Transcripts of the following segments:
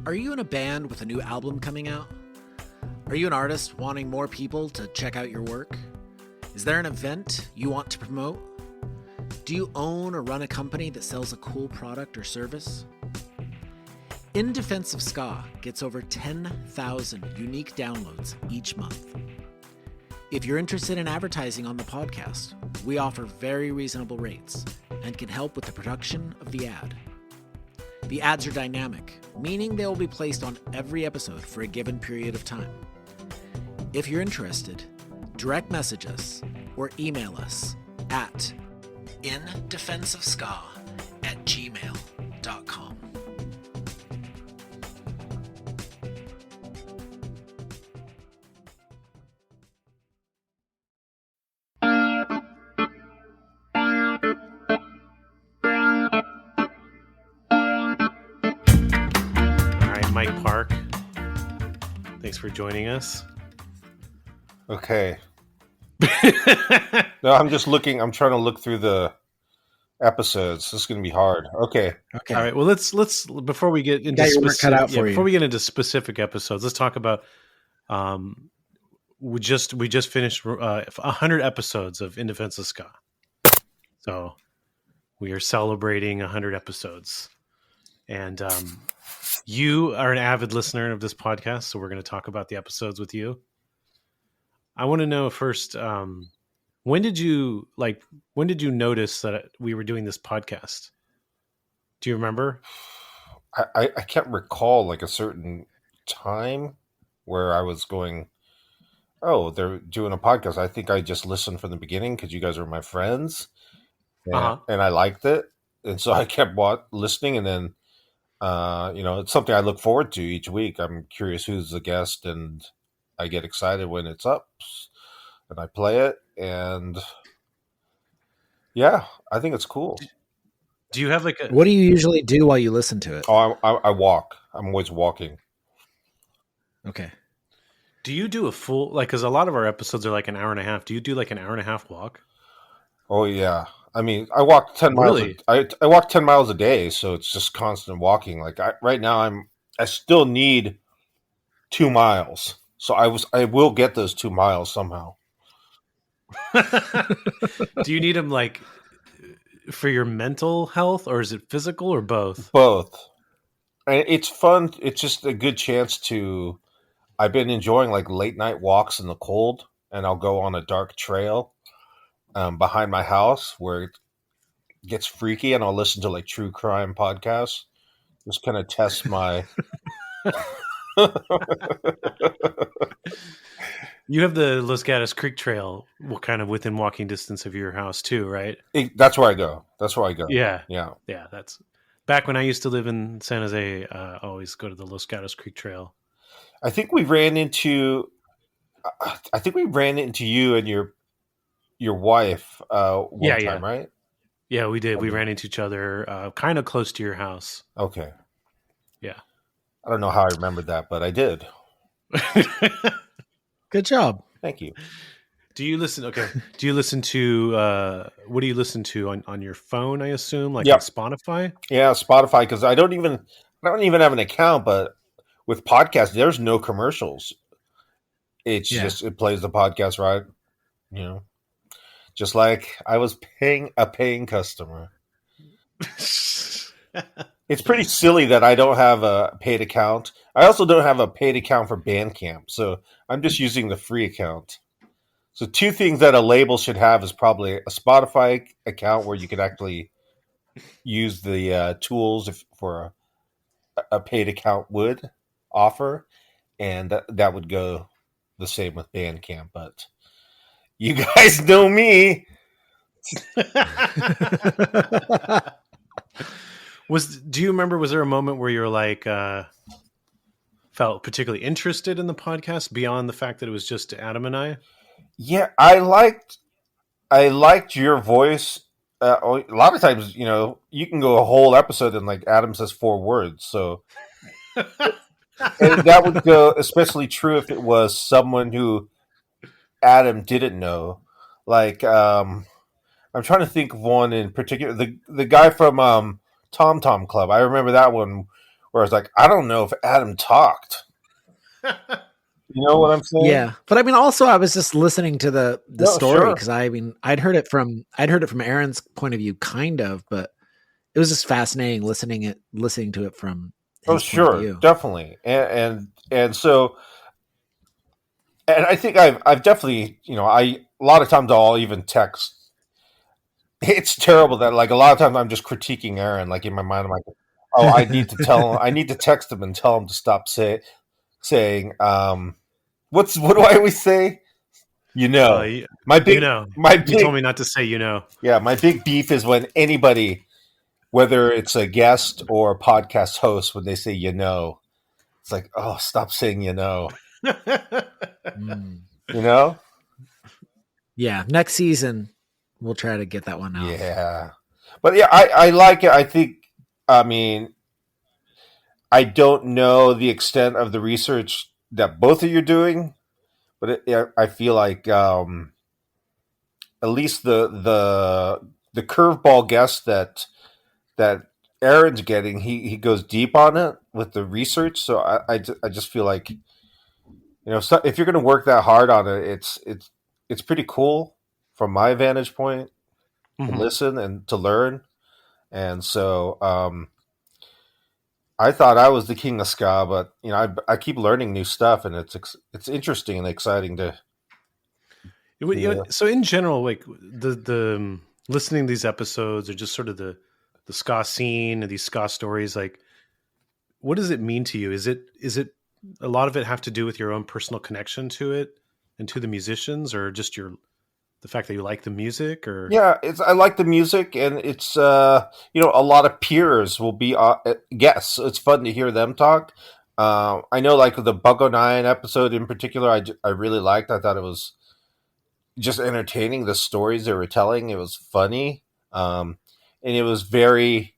Are you in a band with a new album coming out? Are you an artist wanting more people to check out your work? Is there an event you want to promote? Do you own or run a company that sells a cool product or service? In Defense of Ska gets over 10,000 unique downloads each month. If you're interested in advertising on the podcast, we offer very reasonable rates and can help with the production of the ad. The ads are dynamic, meaning they will be placed on every episode for a given period of time. If you're interested, direct message us or email us at indefenseofska@gmail.com. Mike Park, thanks for joining us. Okay. No, I'm just looking. I'm trying to look through the episodes. This is going to be hard. Okay. All right. Well, let's before we get into specific episodes, let's talk about. We just finished 100 episodes of In Defense of Ska, so we are celebrating 100 episodes, and you are an avid listener of this podcast, so we're going to talk about the episodes with you. I want to know first, when did you notice that we were doing this podcast? Do you remember? I can't recall like a certain time where I was going, oh, they're doing a podcast. I think I just listened from the beginning because you guys are my friends, and I liked it, and so I kept listening, and then it's something I look forward to each week. I'm curious who's the guest, and I get excited when it's up, and I play it, and yeah, I think it's cool. Do you have what do you usually do while you listen to it? Oh, I walk. I'm always walking. Okay. Do you do a full, because a lot of our episodes are like an hour and a half. Do you do like an hour and a half walk? Oh yeah. I mean, I walk 10 miles. Really? I walk 10 miles a day, so it's just constant walking. Like right now, I still need 2 miles, so I will get those 2 miles somehow. Do you need them like for your mental health, or is it physical, or both? Both. And it's fun. It's just a good chance to. I've been enjoying like late night walks in the cold, and I'll go on a dark trail behind my house where it gets freaky, and I'll listen to like true crime podcasts. Just kind of test my. You have the Los Gatos Creek Trail, kind of within walking distance of your house too, right? That's where I go. Yeah. Yeah. That's back when I used to live in San Jose. I always go to the Los Gatos Creek Trail. I think we ran into you and your wife one time, right? Yeah, we did. We ran into each other kind of close to your house. Okay. Yeah. I don't know how I remembered that, but I did. Good job. Thank you. Do you listen? Okay. Do you listen to what do you listen to on your phone? I assume, like on Spotify. Yeah, Spotify, because I don't even have an account. But with podcasts, there's no commercials. It's just it plays the podcast, right? Just like I was paying customer. It's pretty silly that I don't have a paid account. I also don't have a paid account for Bandcamp, so I'm just using the free account. So 2 things that a label should have is probably a Spotify account where you can actually use the tools for a paid account would offer, and that would go the same with Bandcamp. But you guys know me. Do you remember, was there a moment where you were like, felt particularly interested in the podcast beyond the fact that it was just Adam and I? Yeah, I liked your voice. A lot of times, you can go a whole episode and like Adam says 4 words. So and that would go especially true if it was someone who Adam didn't know. Like, I'm trying to think of one in particular. The guy from Tom Tom Club. I remember that one where I was like, I don't know if Adam talked. You know what I'm saying? Yeah, but I mean, also I was just listening to the No, story sure. because I mean I'd heard it from Aaron's point of view, kind of, but it was just fascinating listening to it from his point of sure, view. definitely, and so, and I think I've definitely, a lot of times I'll even text. It's terrible that like a lot of times I'm just critiquing Aaron, like in my mind I'm like, oh, I need to text him and tell him to stop saying what do I always say? My big you told me not to say, yeah, my big beef is when anybody, whether it's a guest or a podcast host, when they say it's like, oh, stop saying Mm. Yeah, next season we'll try to get that one out. Yeah, but yeah, I like it. I think, I mean, I don't know the extent of the research that both of you are doing, but I feel like at least the curveball guess that Aaron's getting, he goes deep on it with the research. So I just feel like, so if you're going to work that hard on it, it's pretty cool from my vantage point to listen and to learn. And so I thought I was the king of ska, but I keep learning new stuff, and it's interesting and exciting to. So in general, like the listening to these episodes, or just sort of the ska scene and these ska stories, like what does it mean to you? Is it a lot of it have to do with your own personal connection to it and to the musicians, or just the fact that you like the music? Or I like the music, and it's a lot of peers will be guests. It's fun to hear them talk. I know, like the Bucko 9 episode in particular, I really liked. I thought it was just entertaining. The stories they were telling, it was funny, and it was very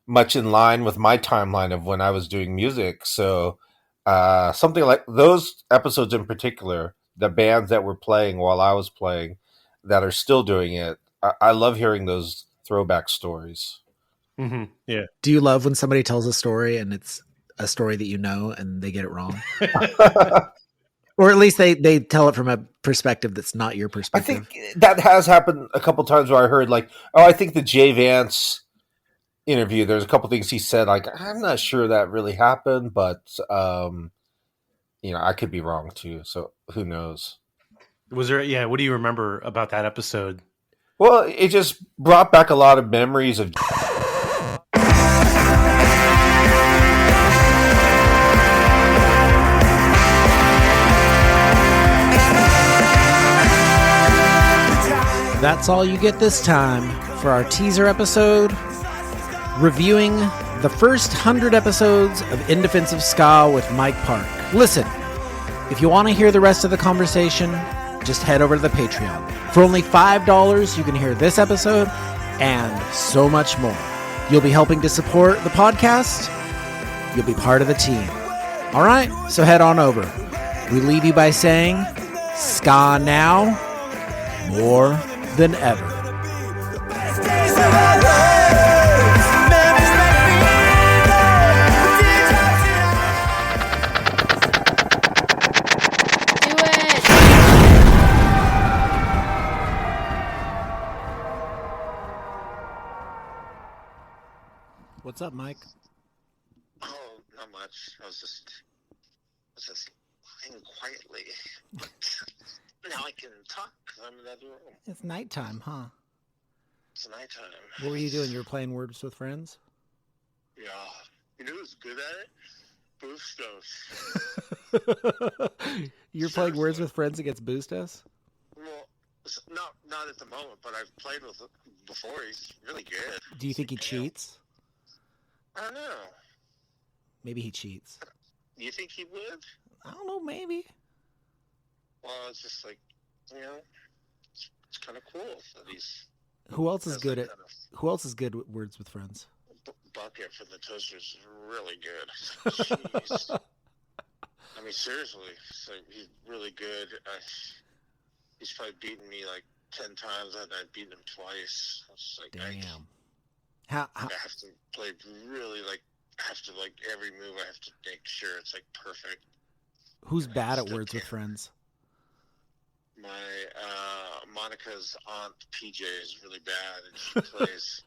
much in line with my timeline of when I was doing music. So something like those episodes in particular, the bands that were playing while I was playing, that are still doing it, I love hearing those throwback stories. Mm-hmm. Yeah. Do you love when somebody tells a story and it's a story that you know and they get it wrong? Or at least they tell it from a perspective that's not your perspective. I think that has happened a couple times where I heard like, oh, I think the Jay Vance interview, there's a couple things he said, like, I'm not sure that really happened, but I could be wrong too. So who knows? Was there? Yeah. What do you remember about that episode? Well, it just brought back a lot of memories of. That's all you get this time for our teaser episode, reviewing the first 100 episodes of In Defense of Ska with Mike Park. Listen, if you want to hear the rest of the conversation, just head over to the Patreon. For only $5, you can hear this episode and so much more. You'll be helping to support the podcast. You'll be part of the team. All right, so head on over. We leave you by saying, ska now, more than ever. What's up, Mike? Oh, not much. I was just lying quietly. Now I can talk because I'm in the other room. It's nighttime, huh? It's nighttime. What were you doing? You were playing Words with Friends? Yeah. You know who's good at it? Boostos. You're playing Words with Friends against Boostos? Well, not at the moment, but I've played with him before. He's really good. Do you think he cheats? I don't know. Maybe he cheats. Do you think he would? I don't know, maybe. Well, it's just like, it's kind of cool that he's... Who else is good at Words with Friends? Bucket from the Toasters is really good. Jeez. I mean, seriously, he's really good. He's probably beaten me like 10 times, and I've beaten him twice. I was like, damn. I have to play really, like, I have to, like, every move I have to make sure it's, like, perfect. Who's I bad at still Words with can't. Friends? My Monica's aunt PJ is really bad, and she plays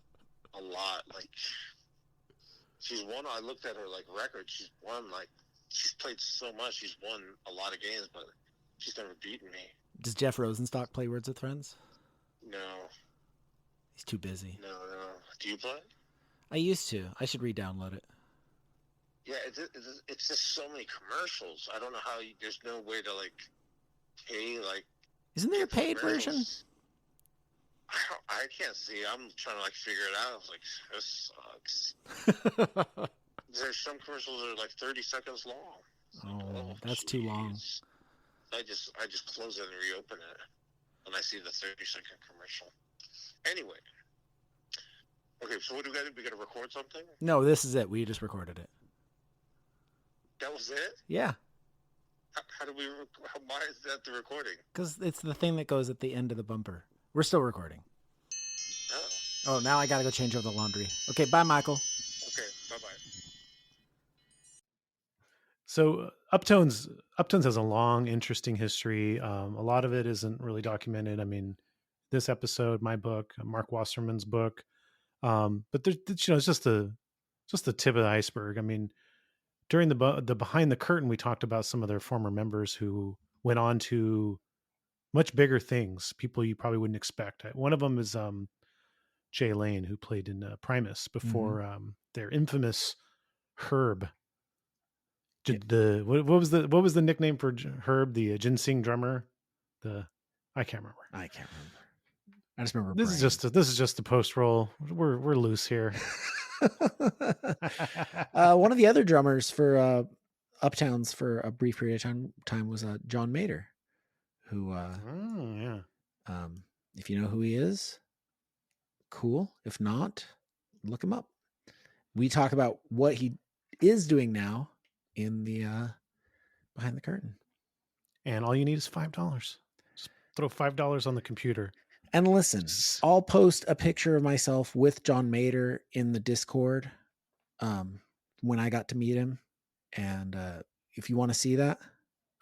a lot. Like, she's won. I looked at her like record. She's won, like, she's played so much. She's won a lot of games, but she's never beaten me. Does Jeff Rosenstock play Words with Friends? No, He's too busy. no. Do you play? I used to. I should re-download it. Yeah, it's just so many commercials. I don't know how there's no way to, like, pay, like. Isn't there a get the paid version? commercials. I can't see. I'm trying to, like, figure it out. I was like, this sucks. There's some commercials that are like 30 seconds long. Oh, that's too long. I just close it and reopen it when I see the 30-second commercial. Anyway. Okay, so what do we got to do? We got to record something? No, this is it. We just recorded it. That was it? Yeah. How do we? Why is that the recording? Because it's the thing that goes at the end of the bumper. We're still recording. Oh. Oh, now I got to go change over the laundry. Okay, bye, Michael. Okay, bye-bye. So Uptones has a long, interesting history. A lot of it isn't really documented. I mean, this episode, my book, Mark Wasserman's book, but there's, it's just the tip of the iceberg. I mean, during the behind the curtain, we talked about some of their former members who went on to much bigger things. People you probably wouldn't expect. One of them is Jay Lane, who played in Primus before their infamous Herb. What was the nickname for Herb, the ginseng drummer? I can't remember. I can't remember. I just remember This is just the post roll. We're loose here. One of the other drummers for Uptowns for a brief period of time was John Mader, who if you know who he is, cool. If not, look him up. We talk about what he is doing now in the behind the curtain. And all you need is $5. Just throw $5 on the computer. And listen, I'll post a picture of myself with John Mader in the Discord when I got to meet him. And if you want to see that,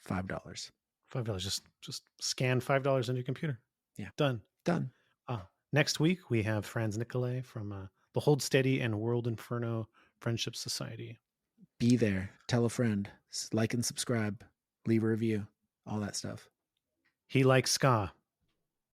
$5. $5. Just scan $5 on your computer. Yeah. Done. Next week, we have Franz Nicolay from the Hold Steady and World Inferno Friendship Society. Be there. Tell a friend. Like and subscribe. Leave a review. All that stuff. He likes ska.